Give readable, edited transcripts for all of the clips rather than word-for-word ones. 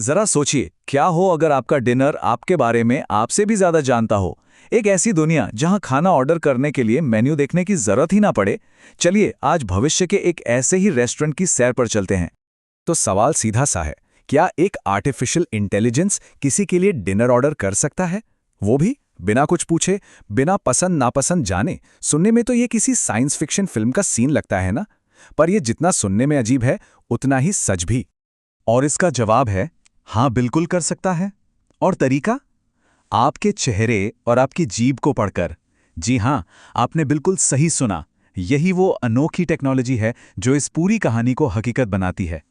जरा सोचिए, क्या हो अगर आपका डिनर आपके बारे में आपसे भी ज्यादा जानता हो। एक ऐसी दुनिया जहां खाना ऑर्डर करने के लिए मेन्यू देखने की जरूरत ही ना पड़े। चलिए आज भविष्य के एक ऐसे ही रेस्टोरेंट की सैर पर चलते हैं। तो सवाल सीधा सा है, क्या एक आर्टिफिशियल इंटेलिजेंस किसी के लिए डिनर ऑर्डर कर सकता है? वो भी बिना कुछ पूछे, बिना पसंद नापसंद जाने। सुनने में तो ये किसी साइंस फिक्शन फिल्म का सीन लगता है ना? पर यह जितना सुनने में अजीब है, उतना ही सच भी। और इसका जवाब है हाँ, बिल्कुल कर सकता है। और तरीका? आपके चेहरे और आपकी जीभ को पढ़कर। जी हाँ, आपने बिल्कुल सही सुना। यही वो अनोखी टेक्नोलॉजी है जो इस पूरी कहानी को हकीकत बनाती है।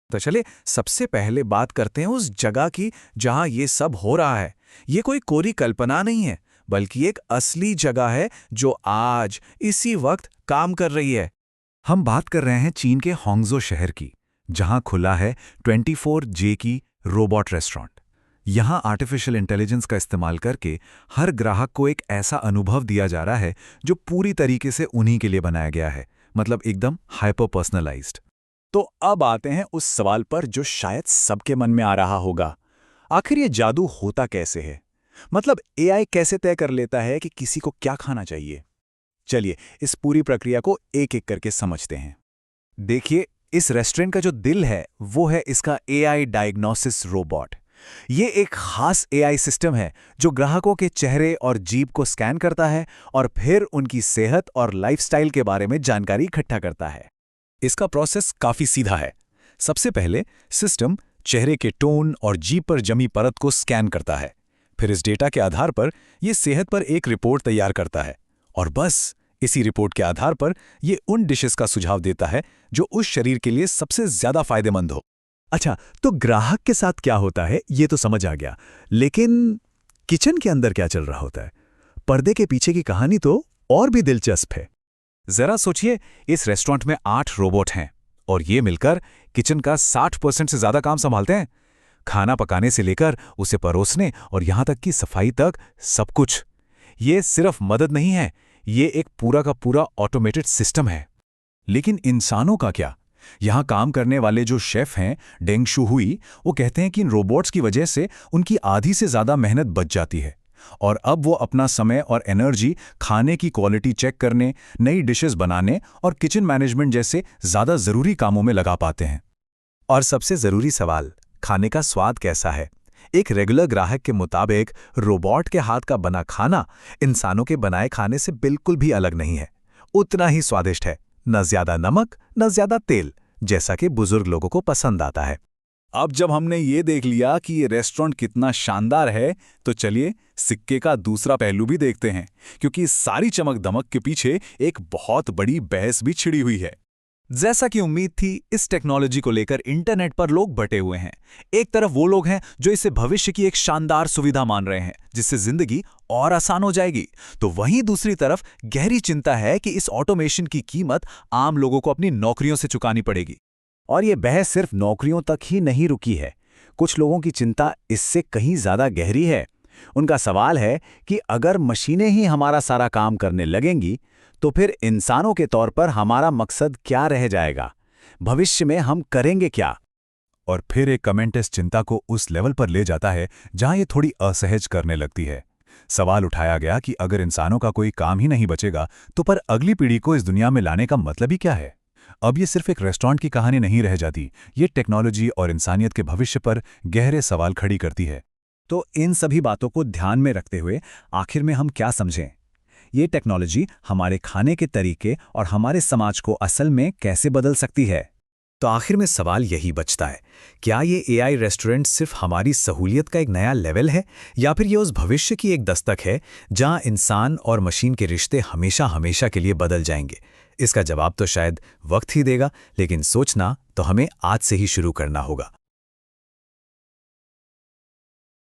तो चलिए सबसे पहले बात करते हैं उस जगह की जहां ये सब हो रहा है। ये कोई कोरी कल्पना नहीं है, बल्कि एक असली जगह है जो आज इसी वक्त काम कर रही है। हम बात कर रहे हैं चीन के होंगजो शहर की, जहां खुला है 24J की रोबोट रेस्टोरेंट। यहां आर्टिफिशियल इंटेलिजेंस का इस्तेमाल करके हर ग्राहक को एक ऐसा अनुभव दिया जा रहा है जो पूरी तरीके से उन्हीं के लिए बनाया गया है, मतलब एकदम हाइपर पर्सनलाइज्ड। तो अब आते हैं उस सवाल पर जो शायद सबके मन में आ रहा होगा। आखिर ये जादू होता कैसे है? मतलब एआई कैसे तय कर लेता है कि किसी को क्या खाना चाहिए? चलिए इस पूरी प्रक्रिया को एक एक करके समझते हैं। देखिए, इस रेस्टोरेंट का जो दिल है वो है इसका एआई डायग्नोसिस रोबोट। ये एक खास एआई सिस्टम है जो ग्राहकों के चेहरे और जीभ को स्कैन करता है और फिर उनकी सेहत और लाइफस्टाइल के बारे में जानकारी इकट्ठा करता है। इसका प्रोसेस काफी सीधा है। सबसे पहले सिस्टम चेहरे के टोन और जीभ पर जमी परत को स्कैन करता है। फिर इस डेटा के आधार पर यह सेहत पर एक रिपोर्ट तैयार करता है और बस इसी रिपोर्ट के आधार पर यह उन डिशेस का सुझाव देता है जो उस शरीर के लिए सबसे ज्यादा फायदेमंद हो। अच्छा, तो ग्राहक के साथ क्या होता है ये तो समझ आ गया, लेकिन किचन के अंदर क्या चल रहा होता है? पर्दे के पीछे की कहानी तो और भी दिलचस्प है। जरा सोचिए, इस रेस्टोरेंट में 8 रोबोट हैं और ये मिलकर किचन का 60% से ज्यादा काम संभालते हैं। खाना पकाने से लेकर उसे परोसने और यहां तक कि सफाई तक, सब कुछ। ये सिर्फ मदद नहीं है, ये एक पूरा का पूरा ऑटोमेटेड सिस्टम है। लेकिन इंसानों का क्या? यहां काम करने वाले जो शेफ हैं, डेंग शुहुई, वो कहते हैं कि इन रोबोट्स की वजह से उनकी आधी से ज्यादा मेहनत बच जाती है और अब वो अपना समय और एनर्जी खाने की क्वालिटी चेक करने, नई डिशेस बनाने और किचन मैनेजमेंट जैसे ज्यादा जरूरी कामों में लगा पाते हैं। और सबसे जरूरी सवाल, खाने का स्वाद कैसा है? एक रेगुलर ग्राहक के मुताबिक रोबोट के हाथ का बना खाना इंसानों के बनाए खाने से बिल्कुल भी अलग नहीं है। उतना ही स्वादिष्ट है, न ज्यादा नमक न ज्यादा तेल, जैसा कि बुजुर्ग लोगों को पसंद आता है। अब जब हमने ये देख लिया कि ये रेस्टोरेंट कितना शानदार है, तो चलिए सिक्के का दूसरा पहलू भी देखते हैं, क्योंकि इस सारी चमक दमक के पीछे एक बहुत बड़ी बहस भी छिड़ी हुई है। जैसा कि उम्मीद थी, इस टेक्नोलॉजी को लेकर इंटरनेट पर लोग बटे हुए हैं। एक तरफ वो लोग हैं जो इसे भविष्य की एक शानदार सुविधा मान रहे हैं, जिससे जिंदगी और आसान हो जाएगी। तो वहीं दूसरी तरफ गहरी चिंता है कि इस ऑटोमेशन की कीमत आम लोगों को अपनी नौकरियों से चुकानी पड़ेगी। और ये बहस सिर्फ नौकरियों तक ही नहीं रुकी है। कुछ लोगों की चिंता इससे कहीं ज्यादा गहरी है। उनका सवाल है कि अगर मशीनें ही हमारा सारा काम करने लगेंगी, तो फिर इंसानों के तौर पर हमारा मकसद क्या रह जाएगा? भविष्य में हम करेंगे क्या? और फिर एक कमेंट इस चिंता को उस लेवल पर ले जाता है जहां ये थोड़ी असहज करने लगती है। सवाल उठाया गया कि अगर इंसानों का कोई काम ही नहीं बचेगा, तो पर अगली पीढ़ी को इस दुनिया में लाने का मतलब ही क्या है? अब ये सिर्फ एक रेस्टोरेंट की कहानी नहीं रह जाती, ये टेक्नोलॉजी और इंसानियत के भविष्य पर गहरे सवाल खड़ी करती है। तो इन सभी बातों को ध्यान में रखते हुए आखिर में हम क्या समझें? ये टेक्नोलॉजी हमारे खाने के तरीके और हमारे समाज को असल में कैसे बदल सकती है? तो आखिर में सवाल यही बचता है, क्या ये एआई रेस्टोरेंट सिर्फ हमारी सहूलियत का एक नया लेवल है, या फिर ये उस भविष्य की एक दस्तक है जहां इंसान और मशीन के रिश्ते हमेशा हमेशा के लिए बदल जाएंगे? इसका जवाब तो शायद वक्त ही देगा, लेकिन सोचना तो हमें आज से ही शुरू करना होगा।